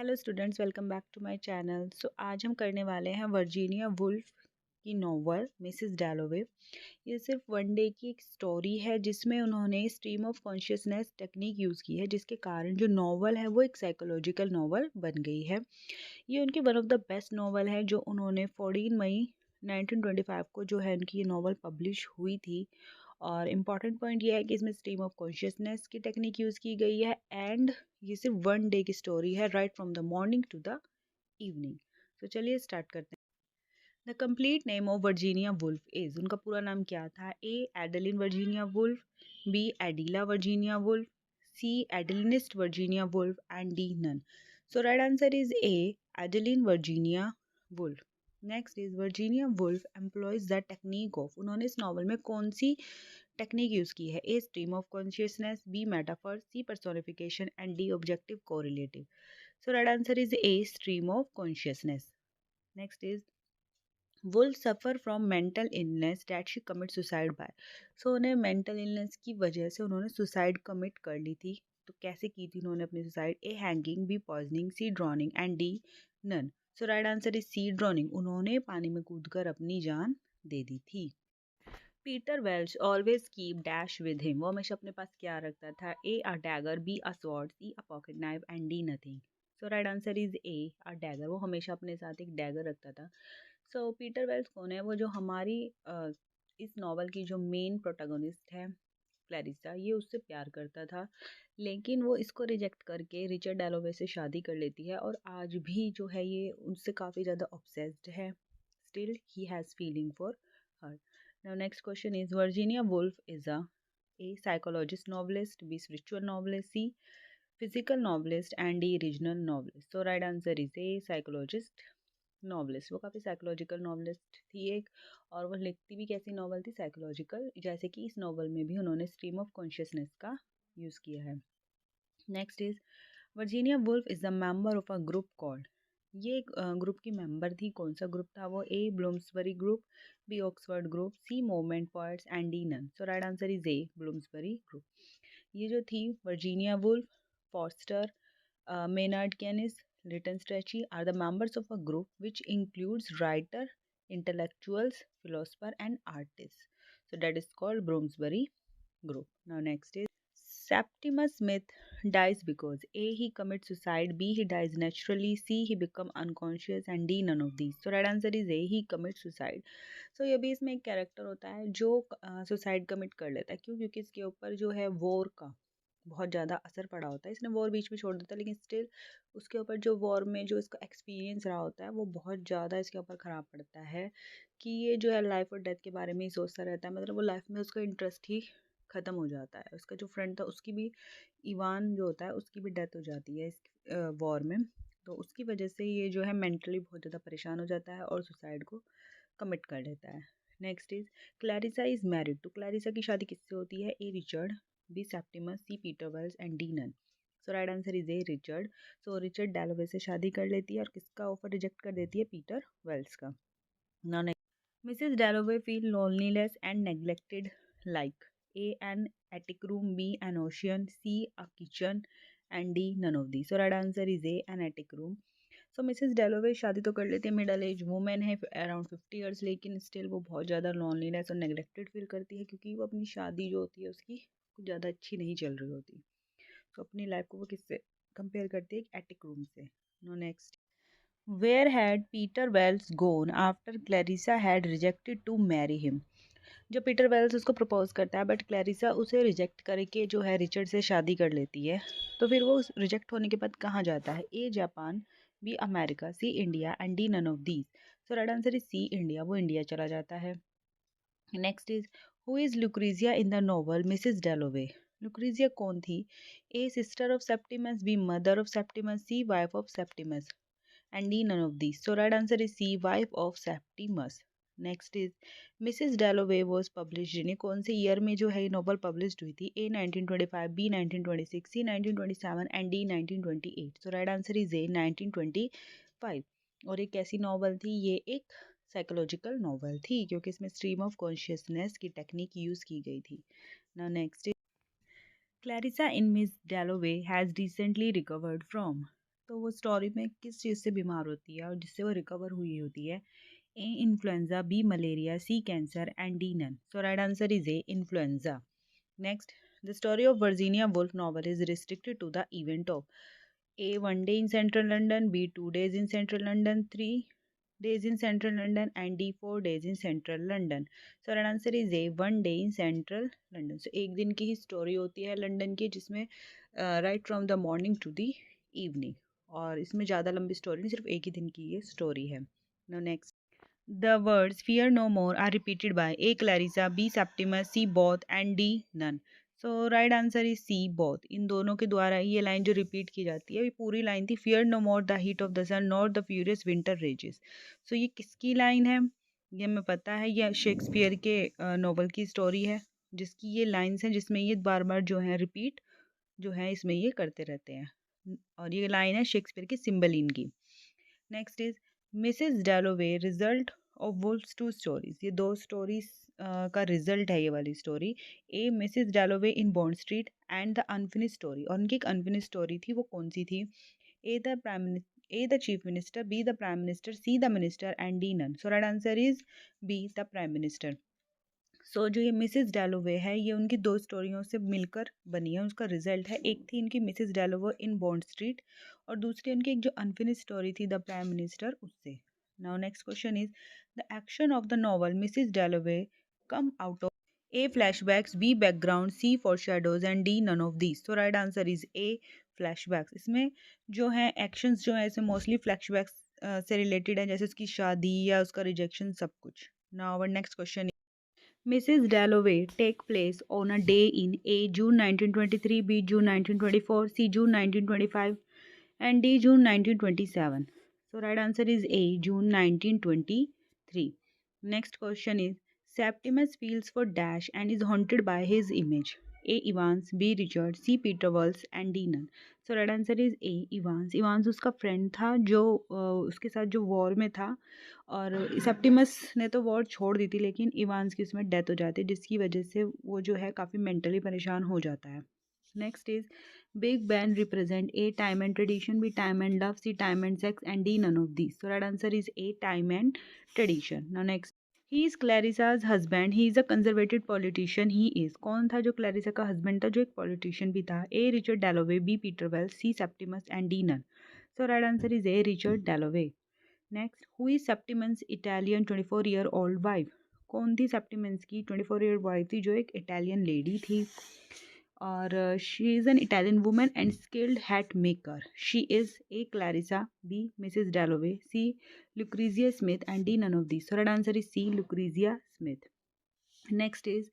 Hello students, welcome back to my channel. आज हम करने वाले हैं वर्जीनिया वुल्फ की नॉवल मिसेस डैलोवे। ये सिर्फ वन डे की एक स्टोरी है जिसमें उन्होंने stream of consciousness technique use की है, जिसके कारण जो नॉवल है वो एक साइकोलॉजिकल नॉवल बन गई है। ये उनकी one of the best novel है जो उन्होंने 14 मई 1925 को जो है उनकी ये नॉवल पब्लिश हुई थी। और इम्पॉर्टेंट पॉइंट ये है कि इसमें स्ट्रीम ऑफ कॉन्शियसनेस की टेक्निक यूज़ की गई है एंड ये सिर्फ वन डे की स्टोरी है, right from the morning to the evening. तो चलिए स्टार्ट करते हैं। The complete name of Virginia Woolf is, उनका पूरा नाम क्या था? A Adeline Virginia Woolf, B Adela Virginia Woolf, C Adelinist Virginia Woolf and D none. So right answer is A Adeline Virginia Woolf. Next is Virginia Woolf employees the technique of, उन्होंने इस novel में कौन सी technique use की है? A stream of consciousness, B metaphor, C personification and D objective correlative. So right answer is A stream of consciousness. Next is Woolf suffer from mental illness that she commit suicide by. So उन्हें mental illness की वजह से उन्होंने suicide commit कर ली थी। तो कैसे की थी उन्होंने अपनी suicide? A hanging, B poisoning, C drowning and D none. So right answer is C drowning, उन्होंने पानी में कूदकर अपनी जान दे दी थी। Peter Walsh always keep dash with him, वो हमेशा अपने पास क्या रखता था? A a dagger, B a sword, C a pocket knife and D nothing. So right answer is A a dagger, वो हमेशा अपने साथ एक डैगर रखता था। सो पीटर वेल्च कौन है? वो जो हमारी इस नॉवल की जो मेन प्रोटैगनिस्ट है क्लैरिसा, ये उससे प्यार करता था, लेकिन वो इसको रिजेक्ट करके रिचर्ड डैलोवे से शादी कर लेती है और आज भी जो है ये उनसे काफ़ी ज़्यादा ऑब्सेस्ड है। Still he has feeling for her. Now next question is Virginia Woolf is a psychologist novelist, B spiritual novelist, C physical novelist and D regional novelist. So right answer is A psychologist novelist. वो काफ़ी psychological novelist थी एक, और वो लिखती भी कैसी novel थी? साइकोलॉजिकल, जैसे कि इस नॉवल में भी उन्होंने स्ट्रीम ऑफ कॉन्शियसनेस का यूज़ किया है। Next is Virginia Woolf is the member of a group called, ये एक ग्रुप की मेंबर थी। कौन सा ग्रुप था वो? A Bloomsbury group, B Oxford group, C movement points and D none. So right answer is A Bloomsbury group. ये जो थी Virginia Woolf, Forster, Maynard Keynes, Lytton Strachey are the members of a group which includes writer, intellectuals, philosopher and artists. So that is called Bloomsbury group. Now next is Septimus Smith dies because A. He commits suicide, B. He dies naturally, C. He become unconscious and D. None of these. So right answer is A. He commits suicide. So ये भी इसमें एक character होता है जो suicide commit कर लेता है। क्यों? क्योंकि इसके ऊपर जो है वॉर का बहुत ज़्यादा असर पड़ा होता है। इसने वॉर बीच में छोड़ देता है, लेकिन स्टिल उसके ऊपर जो वॉर में जो इसका एक्सपीरियंस रहा होता है वो बहुत ज़्यादा इसके ऊपर ख़राब पड़ता है कि ये जो है लाइफ और डेथ के बारे में ही सोचता रहता है। मतलब वो लाइफ में उसका इंटरेस्ट ही ख़त्म हो जाता है। उसका जो फ्रेंड था उसकी भी, इवान जो होता है, उसकी भी डेथ हो जाती है इस वॉर में। तो उसकी वजह से ये जो है मेंटली बहुत ज़्यादा परेशान हो जाता है और सुसाइड को कमिट कर लेता है। Next is Clarissa is married to, Clarissa की शादी किससे होती है? A Richard, B Septimus, C Peter Walsh and D none. So right answer is A Richard. So Richard Dalloway से शादी कर लेती है और किसका ऑफर रिजेक्ट कर देती है? पीटर वेल्स का। Now Mrs. Dalloway feel loneliness and neglected like A. an attic room, B. an ocean, C. a kitchen and D. none of these. So right answer is A. an attic room. So Mrs. Dalloway शादी तो कर लेती है, middle age women है around 50 years, लेकिन still वो बहुत ज़्यादा लॉनलीनेस और नेग्लेक्टेड फील करती है क्योंकि वो अपनी शादी जो होती है उसकी कुछ ज़्यादा अच्छी नहीं चल रही होती। तो अपनी लाइफ को वो किससे कंपेयर करती है? एक एटिक रूम से। No next, Where had Peter Wells gone after Clarissa had rejected to marry him? जब पीटर वेल्स उसको प्रपोज करता है बट क्लैरिसा उसे रिजेक्ट करके जो है रिचर्ड से शादी कर लेती है, तो फिर वो रिजेक्ट होने के बाद कहाँ जाता है? A Japan, B America, C India and D none of these. So right answer is C India, वो इंडिया चला जाता है। Next is who is Lucrezia in the novel Mrs Dalloway? Lucrezia कौन थी? A sister of Septimus, B mother of Septimus, C wife of Septimus and D none of these. So right answer is C, wife of Septimus. Next is Mrs. Dalloway was published in कौन से year में जो है novel published हुई थी? A 1925, B 1926, C 1927 and D 1928. So right answer is A 1925. और एक कैसी नॉवल थी? ये एक साइकोलॉजिकल नॉवल थी क्योंकि इसमें स्ट्रीम ऑफ कॉन्शियसनेस की टेक्निक यूज़ की गई थी। Now next is Clarissa in Miss Dalloway has recently recovered from तो वो स्टोरी में किस चीज़ से बीमार होती है और जिससे वो रिकवर हुई होती है? A influenza, B malaria, C cancer and D none. So right answer is A influenza. Next, the story of Virginia Woolf novel is restricted to the event of A. 1 day in central London, B. 2 days in central London, 3 days in central London, and D. 4 days in central London. So, our answer is A. 1 day in central London. So, एक दिन की ही story होती है London की जिसमें right from the morning to the evening, और इसमें ज़्यादा लंबी स्टोरी नहीं, सिर्फ एक ही दिन की ये स्टोरी है। Now next, the words fear no more are repeated by A. Clarissa, B. Septimus, C. Both and D. None. So right answer is C. Both. इन दोनों के द्वारा ये लाइन जो रिपीट की जाती है, ये पूरी लाइन थी, fear no more the heat of the sun nor the furious winter rages. So ये किसकी लाइन है? ये हमें पता है, ये शेक्सपियर के नोवेल की स्टोरी है जिसकी ये लाइन्स हैं, जिसमें ये बार बार जो है रिपीट जो है इसमें ये करते रहते हैं, और ये लाइन है शेक्सपियर की सिम्बलिन की। Next is Mrs Dalloway result of Woolf's two stories. ये दो स्टोरीज का रिजल्ट है ये वाली story. A Mrs Dalloway in Bond Street and the unfinished story, और उनकी एक अनफिनिश स्टोरी थी, वो कौन सी थी? A the chief minister, B the prime minister, C the minister and D none. So right answer is B the prime minister. So जो ये मिसेस डैलोवे है ये उनकी दो स्टोरियों से मिलकर बनी है, उसका रिजल्ट है। एक थी इनकी Mrs Dalloway in Bond Street, और दूसरी उनकी एक जो अनफिनिश स्टोरी थी द प्राइम मिनिस्टर, उससे। Now next question is the action of the novel Mrs Dalloway come out of A flashbacks, B background, C foreshadows and D none of these. So right answer is A flashbacks. इसमें जो है actions जो है इसमें mostly flashbacks से related है, जैसे उसकी शादी या उसका रिजेक्शन, सब कुछ। Now our next question, Mrs. Dalloway take place on a day in A. June 1923, B. June 1924, C. June 1925, and D. June 1927. So right answer is A. June 1923. Next question is Septimus feels for Dash and is haunted by his image. A. Evans, B. Richard, C. Peter Walls, and D. None. So right answer is A. Evans. Evans उसका friend था जो उसके साथ जो war में था, और Septimus ने तो वॉर छोड़ दी थी, लेकिन इवांस की उसमें डेथ हो जाती है, जिसकी वजह से वो जो है काफ़ी मेंटली परेशान हो जाता है। Next is Big Ben represent A time and tradition, B time and love, C time and sex and D none of this. So right answer is A time and tradition. Now next, he is Clarissa's husband, he is a conservative politician, he is कौन था जो Clarissa का husband था जो एक politician भी था? A Richard Dalloway, B Peter Walsh, C Septimus and D none. So right answer is A Richard Dalloway. Next, who is Septimus Italian 24-year-old wife? कौन थी सेप्टिमस की 24-year वाइफ थी? जो एक इटालियन लेडी थी, और she is an Italian woman and skilled hat maker. She is a Clarissa, B Mrs Dalloway, C Lucrezia Smith and D none of this. So right answer is C Lucrezia Smith. Next is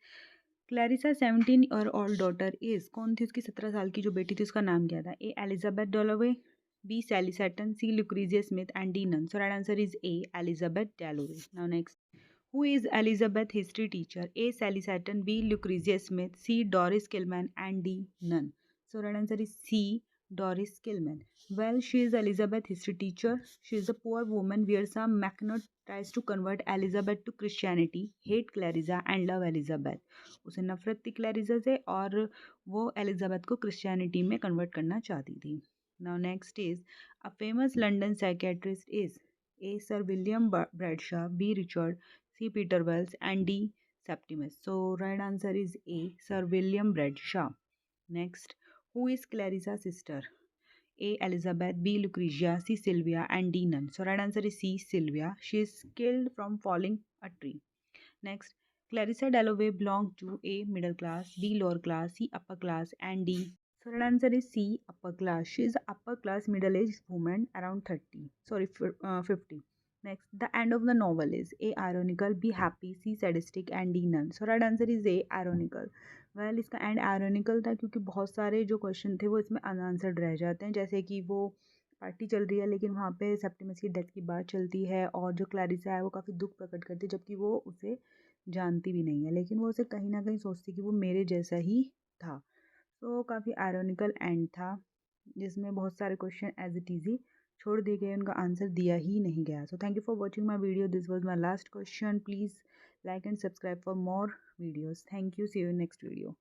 Clarissa 17-year-old daughter is कौन थी? उसकी 17 साल की जो बेटी थी उसका नाम क्या था? ए Elizabeth डॉलोवे, B. Sally Saturn, C. Lucrezia Smith, and D. Nunn. So right answer is A. Elizabeth Dalloway. Now next, who is Elizabeth history teacher? A. Sally Saturn, B. Lucrezia Smith, C. Doris Killman, and D. Nunn. So right answer is C. Doris Killman. Well, she is Elizabeth history teacher. She is a poor woman where Sam McNutt tries to convert Elizabeth to Christianity, hate Clarissa and love Elizabeth. उसे नफरत थी Clarissa से और वो Elizabeth को Christianity में convert करना चाहती थी। Now next is a famous London psychiatrist is A. Sir William Bradshaw, B. Richard, C. Peter Wells, and D. Septimus. So right answer is A. Sir William Bradshaw. Next, who is Clarissa's sister? A. Elizabeth, B. Lucretia, C. Sylvia, and D. None. So right answer is C. Sylvia. She is killed from falling a tree. Next, Clarissa Dalloway belonged to A. Middle class, B. Lower class, C. Upper class, and D. So right answer is C. Upper class. She is upper class middle-aged woman around 30. Sorry, 50. Next, the end of the novel is A. Ironical, B. Happy, C. Sadistic, and D. None. So right answer is A. Ironical. Well, इसका and ironical था क्योंकि बहुत सारे जो question थे वो इसमें unanswered रह जाते हैं, जैसे कि वो पार्टी चल रही है लेकिन वहाँ पे सेप्टिमस की डेथ की बात चलती है, और जो क्लैरिसा है वो काफ़ी दुख प्रकट करती है जबकि वो उसे जानती भी नहीं है, लेकिन वो उसे कहीं ना कहीं सोचती कि वो मेरे जैसा ही था। तो काफ़ी आयरॉनिकल एंड था जिसमें बहुत सारे क्वेश्चन एज इट इजी छोड़ दिए गए, उनका आंसर दिया ही नहीं गया। So thank you for watching my video, this was my last question. Please like and subscribe for more videos. Thank you. See you in next video.